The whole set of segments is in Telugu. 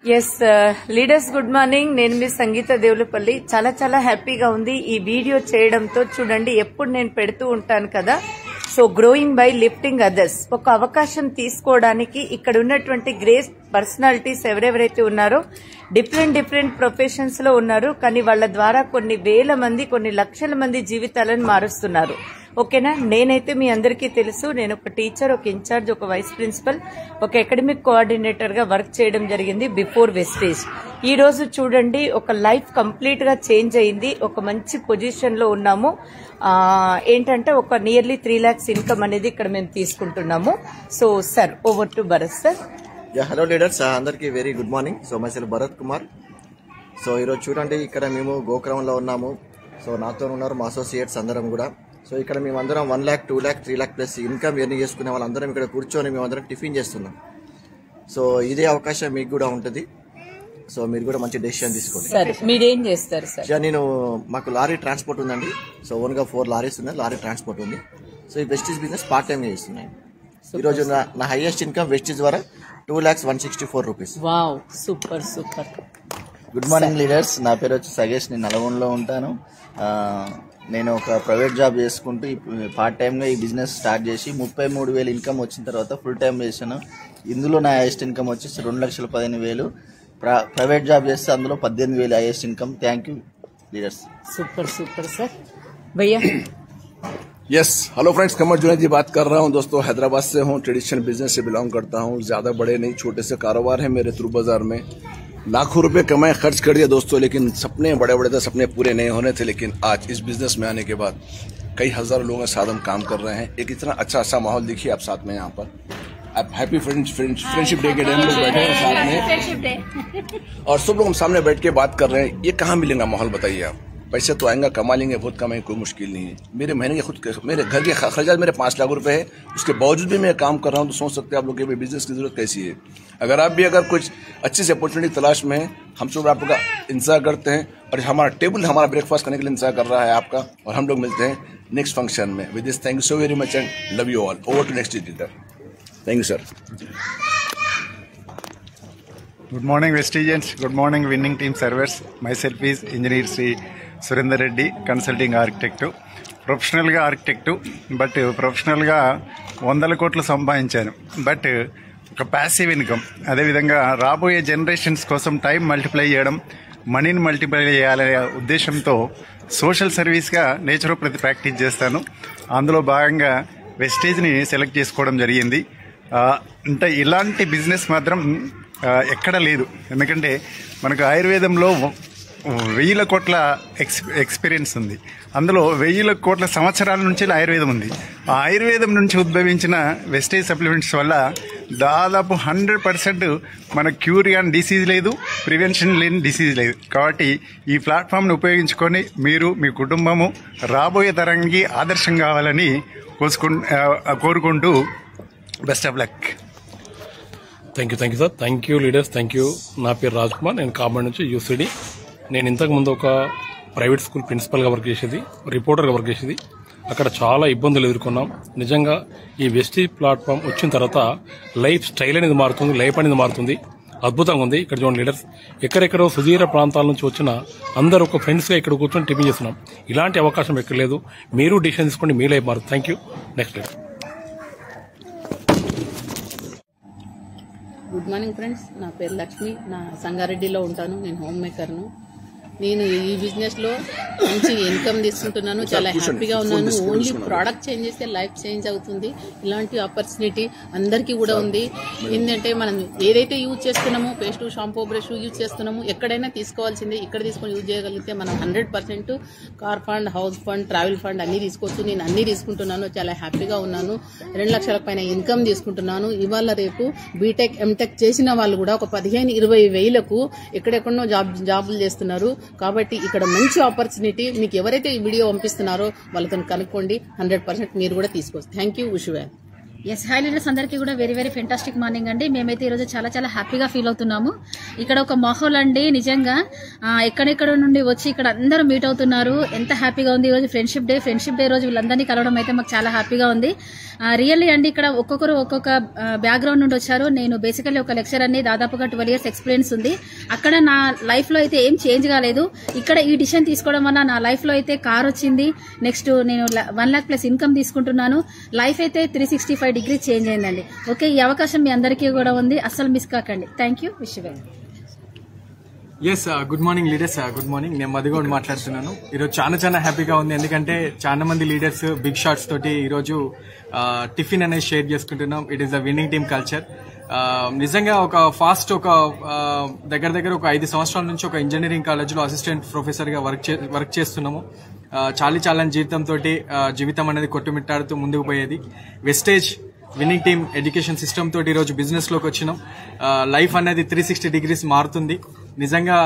Yes leaders good morning. నేను మీ సంగీత దేవులపల్లి. చాలా హ్యాపీగా ఉంది ఈ వీడియో చేయడంతో. చూడండి, ఎప్పుడు నేను పెడుతూ ఉంటాను కదా, so growing by lifting others. ఒక అవకాశం తీసుకోవడానికి ఇక్కడ ఉన్నటువంటి గ్రేట్ పర్సనాలిటీస్ ఎవరెవరైతే ఉన్నారో డిఫరెంట్ ప్రొఫెషన్స్ లో ఉన్నారు, కానీ వాళ్ళ ద్వారా కొన్ని వేల మంది, కొన్ని లక్షల మంది జీవితాలను మారుస్తున్నారు. ఓకేనా? నేనైతే మీ అందరికీ తెలుసు, నేను ఒక టీచర్, ఒక ఇన్ఛార్జ్, ఒక వైస్ ప్రిన్సిపల్, ఒక అకాడమిక్ కోఆర్డినేటర్ గా వర్క్ చేయడం జరిగింది బిఫోర్ వెస్టేజ్. ఈ రోజు చూడండి, ఒక లైఫ్ కంప్లీట్ గా చేంజ్ అయింది. ఒక మంచి పొజిషన్ లో ఉన్నాము. ఏంటంటే ఒక నియర్లీ 3 lakhs ఇన్కమ్ అనేది ఇక్కడ మేము తీసుకుంటున్నాము. So sir, over to Bharath sir. Hello leaders, అందరికీ very good morning. So myself Bharath Kumar. So ఈరోజు చూడండి, ఇక్కడ మేము గోక్రమంలో ఉన్నాము. సో నాతో ఉన్నారు మా అసోసియేట్స్ అందరం కూడా. సో ఇక్కడ మేమందరం 1 lakh, 2 lakh, 3 lakh plus income earning చేసుకునే వాళ్ళందరం ఇక్కడ కూర్చొని మేమందరం టిఫిన్ చేస్తున్నాం. సో ఇదే అవకాశం మీకు కూడా ఉంటుంది. సో మీరు కూడా మంచి డెసిషన్ తీసుకోండి. సార్ మీరేం చేస్తారు సార్? మాకు లారీ ట్రాన్స్పోర్ట్ ఉందండి. సో ఓన్గా 4 లారీస్ ఉన్నాయి, లారీ ట్రాన్స్పోర్ట్ ఉంది. సో ఈ వెస్టీజ్ బిజినెస్ పార్ట్ టైం చేస్తున్నాయి. ఈ రోజు నా హైయెస్ట్ ఇన్కమ్ వెస్టీజ్ ద్వారా 2,164 rupees. Wow, super. Good morning leaders, నా పేరు వచ్చి సగేష్. నేను నల్గొండలో ఉంటాను. నేను ఒక ప్రైవేట్ జాబ్ చేసుకుంటూ పార్ట్ టైంగా ఈ బిజినెస్ స్టార్ట్ చేసి 33,000 ఇన్కమ్ వచ్చిన తర్వాత ఫుల్ టైం చేశాను. ఇందులో నా హైయెస్ట్ ఇన్కమ్ వచ్చేసి 2,15,000. ప్రైవేట్ జాబ్ చేస్తే అందులో 18,000 highest income. Thank you leaders. Super sir. भैया यस, हेलो फ्रेंड्स, कमर जुनैद जी बात कर रहा हूं दोस्तों. हैदराबाद से हूं, ट्रेडिशनल बिजनेस से बिलोंग करता हूं. ज्यादा बड़े नहीं, छोटे से कारोबार है मेरे थ्रू बाजार में. लाखों रुपए कमाए, खर्च कर दिया दोस्तों, लेकिन सपने बड़े थे, सपने पूरे नहीं होने थे. लेकिन आज इस बिजनेस में आने के बाद कई हजारों लोगों के साथ हम काम कर रहे हैं. एक इतना अच्छा माहौल देखिए आप साथ में. यहाँ पर आप हैप्पी फ्रेंडशिप डे के डे हम लोग बैठे हैं साथ में, और सब लोग हम सामने बैठ के बात कर रहे हैं. ये कहाँ मिलेगा माहौल, बताइए आप. पैसे तो आएंगे, कमा लेंगे, बहुत कमाएंगे, कोई मुश्किल नहीं है. मेरे महीने के मेरे घर के खर्चा मेरे 5 लाख रुपए है. उसके बावजूद भी मैं काम कर रहा हूँ. तो सोच सकते हैं आप लोग कि बिजनेस की जरूरत कैसी है. अगर आप भी कुछ अच्छी सी अपॉर्चुनिटी तलाश में है, हम सब आपका इंतजार करते हैं. और हमारा टेबल हमारा ब्रेकफास्ट करने के लिए इंतजार कर रहा है आपका. और हम लोग मिलते हैं नेक्स्ट फंक्शन में. With this thank you so very much and love you all. Over to next leader. Thank you sir. Good morning Vestigians, good morning winning team servers. Myself is engineer Sri Surendra Reddy, consulting architect. ప్రొఫెషనల్గా ఆర్కిటెక్ట్, బట్ ప్రొఫెషనల్గా 100 కోట్లు సంపాదించాను. బట్ ఒక ప్యాసివ్ ఇన్కమ్. అదేవిధంగా రాబోయే జనరేషన్స్ కోసం టైం మల్టిప్లై చేయడం, మనీని మల్టిప్లై చేయాలనే ఉద్దేశంతో సోషల్ సర్వీస్గా నేచురోపతి ప్రాక్టీస్ చేస్తాను. అందులో భాగంగా వెస్టేజ్ని సెలెక్ట్ చేసుకోవడం జరిగింది. అంటే ఇలాంటి బిజినెస్ మాత్రం ఎక్కడ లేదు. ఎందుకంటే మనకు ఆయుర్వేదంలో 1,000 కోట్ల ఎక్స్పీరియన్స్ ఉంది. అందులో 1,000 కోట్ల సంవత్సరాల నుంచి ఆయుర్వేదం ఉంది. ఆ ఆయుర్వేదం నుంచి ఉద్భవించిన వెస్టేజ్ సప్లిమెంట్స్ వల్ల దాదాపు 100% మన క్యూర్ కాని డిసీజ్ లేదు, ప్రివెన్షన్ లేని డిసీజ్ లేదు. కాబట్టి ఈ ప్లాట్ఫామ్ని ఉపయోగించుకొని మీరు, మీ కుటుంబము రాబోయే తరానికి ఆదర్శం కావాలని కోరుకుంటూ best of luck. Thank you sir. Thank you leaders, thank you. నా పేరు రాజ్ కుమార్, నేను కామారెడ్డి నుంచి యూసిడి. నేను ఇంతకుముందు ఒక ప్రైవేట్ స్కూల్ ప్రిన్సిపల్గా వర్క్ చేసేది, రిపోర్టర్గా వర్క్ చేసేది. అక్కడ చాలా ఇబ్బందులు ఎదుర్కొన్నాం. నిజంగా ఈ వెస్టీజ్ ప్లాట్ఫామ్ వచ్చిన తర్వాత లైఫ్ స్టైల్ అనేది మారుతుంది, లైఫ్ అనేది మారుతుంది. అద్భుతంగా ఉంది. ఇక్కడ చూడండి లీడర్స్, ఎక్కడెక్కడో సుదూర ప్రాంతాల నుంచి వచ్చిన అందరూ ఒక ఫ్రెండ్స్గా ఇక్కడ కూర్చొని టిఫిన్ చేస్తున్నాం. ఇలాంటి అవకాశం ఎక్కడ లేదు. మీరు డిసిషన్ తీసుకోండి, మీ లైఫ్ మారుతుంది. Thank you. Next leader. Good morning friends, నా పేరు లక్ష్మి. నా సంగారెడ్డిలో ఉంటాను. నేను హోమ్ మేకర్ను. నేను ఈ బిజినెస్లో మంచి ఇన్కమ్ తీసుకుంటున్నాను. చాలా హ్యాపీగా ఉన్నాను. ఓన్లీ ప్రోడక్ట్ చేంజ్ చేస్తే లైఫ్ చేంజ్ అవుతుంది. ఇలాంటి ఆపర్చునిటీ అందరికీ కూడా ఉంది. ఏంటంటే మనం ఏదైతే యూజ్ చేస్తున్నామో, పేస్ట్, షాంపూ, బ్రష్ యూజ్ చేస్తున్నామో ఎక్కడైనా తీసుకోవాల్సిందే. ఇక్కడ తీసుకొని యూజ్ చేయగలిగితే మనం 100% car fund, house fund, travel fund అన్ని తీసుకోవచ్చు. నేను అన్ని తీసుకుంటున్నాను. చాలా హ్యాపీగా ఉన్నాను. 2 లక్షల పైన ఇన్కమ్ తీసుకుంటున్నాను. ఇవాళ రేపు బీటెక్, ఎంటెక్ చేసిన వాళ్ళు కూడా ఒక 15-20 వేలకు ఎక్కడెక్కడో జాబులు చేస్తున్నారు. కాబట్టి ఇక్కడ మంచి ఆపర్చునిటీ. మీకు ఎవరైతే ఈ వీడియో పంపిస్తున్నారో వాళ్ళతో కనుక్కోండి. 100% మీరు కూడా తీసుకోవచ్చు. Thank you. Wish you well. Yes, hi leaders అందరికీ కూడా వెరీ ఫెంటాస్టిక్ మార్నింగ్ అండి. మేమైతే ఈరోజు చాలా హ్యాపీగా ఫీల్ అవుతున్నాము. ఇక్కడ ఒక మాహోల్ అండి. నిజంగా ఎక్కడెక్కడ నుండి వచ్చి ఇక్కడ అందరూ మీట్ అవుతున్నారు. ఎంత హ్యాపీగా ఉంది. ఈ రోజు ఫ్రెండ్షిప్ డే రోజు వీళ్ళందరినీ కలవడం అయితే మాకు చాలా హ్యాపీగా ఉంది. రియల్లీ అండి, ఇక్కడ ఒక్కొక్కరు ఒక్కొక్క బ్యాక్గ్రౌండ్ నుండి వచ్చారు. నేను బేసికల్లీ ఒక లెక్చర్ అన్ని దాదాపుగా 12 years ఎక్స్పీరియన్స్ ఉంది. అక్కడ నా లైఫ్ లో అయితే ఏం చేంజ్ కాలేదు. ఇక్కడ ఈ డిసిషన్ తీసుకోవడం వల్ల నా లైఫ్ లో అయితే కార్ వచ్చింది. నెక్స్ట్ నేను 1 lakh plus ఇన్కమ్ తీసుకుంటున్నాను. లైఫ్ అయితే 365 degrees చేంజ్ అయిందండి. ఓకే, ఈ అవకాశం మీ అందరికీ కూడా ఉంది, అస్సలు మిస్ కాకండి. Thank you. Wish you. Yes, good morning leaders. Good morning. నేను మధుగౌడ్ మాట్లాడుతున్నాను. ఈరోజు చాలా హ్యాపీగా ఉంది. ఎందుకంటే చాలా మంది లీడర్స్ బిగ్ షాట్స్ తోటి ఈరోజు టిఫిన్ అనేది షేర్ చేసుకుంటున్నాం. It is the winning team culture. నిజంగా ఒక దగ్గర ఒక 5 సంవత్సరాల నుంచి ఒక ఇంజనీరింగ్ కాలేజ్ లో అసిస్టెంట్ ప్రొఫెసర్ గా వర్క్ చేస్తున్నాము. చాలా జీవితంతో జీవితం అనేది కొట్టుమిట్టాడుతూ ముందుకు పోయేది. Vestige winning team education system తోటి ఈరోజు బిజినెస్ లోకి వచ్చినాం. లైఫ్ అనేది 360 degrees మారుతుంది. నిజంగా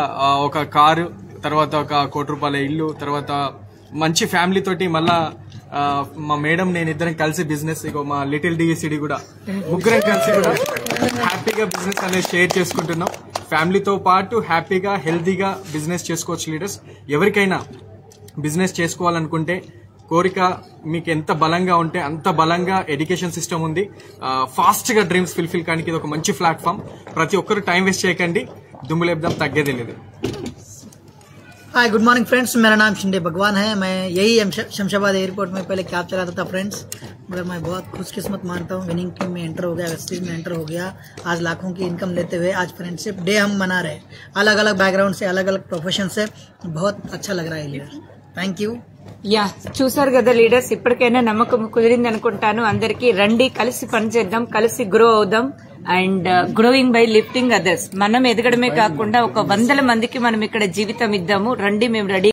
ఒక కారు, తర్వాత ఒక ₹1 కోటి ఇల్లు, తర్వాత మంచి ఫ్యామిలీ తోటి మళ్ళా మా మేడం నేను ఇద్దరం కలిసి బిజినెస్, ఇగో మా లిటిల్ డిఎస్సిడి కూడా ముగ్గురం కలిసి కూడా హ్యాపీగా బిజినెస్ అనేది షేర్ చేసుకుంటున్నాం. ఫ్యామిలీతో పాటు హ్యాపీగా హెల్తీగా బిజినెస్ చేసుకోవచ్చు లీడర్స్. ఎవరికైనా బిజినెస్ చేసుకోవాలనుకుంటే కోరిక మీకు ఎంత బలంగా ఉంటే అంత బలంగా ఎడ్యుకేషన్ సిస్టమ్ ఉంది. ఫాస్ట్ గా డ్రీమ్స్ ఫుల్ఫిల్ కానికి ఇది ఒక మంచి ప్లాట్ఫామ్. ప్రతి ఒక్కరు టైం వేస్ట్ చేయకండి. దుమ్ము లేపుదాం, తగ్గేదే లేదు. हाय गुड मॉर्निंग फ्रेंड्स, मेरा नाम शिंदे भगवान है। मैं यही शमशाबाद एयरपोर्ट में पहले कैब चलाता था फ्रेंड्स, मगर मैं बहुत खुशकिस्मत मानता हूँ। विनिंग टीम में एंटर हो गया, वेस्टेज में एंटर हो गया। आज लाखों की इनकम लेते हुए आज फ्रेंडशिप डे हम मना रहे हैं। अलग अलग बैकग्राउंड से, अलग अलग प्रोफेशन से, बहुत अच्छा लग रहा है लीडर। Thank you. యా, చూసారు కదా లీడర్స్, ఇప్పటికైనా నమ్మకం కుదిరింది అనుకుంటాను. అందరికీ రండి, కలిసి పని చేద్దాం, కలిసి గ్రో అవుదాం. And growing by lifting others. మనం ఎదగడమే కాకుండా ఒక 100 మందికి మనం ఇక్కడ జీవితం ఇద్దాము. రండి, మేము రెడీ.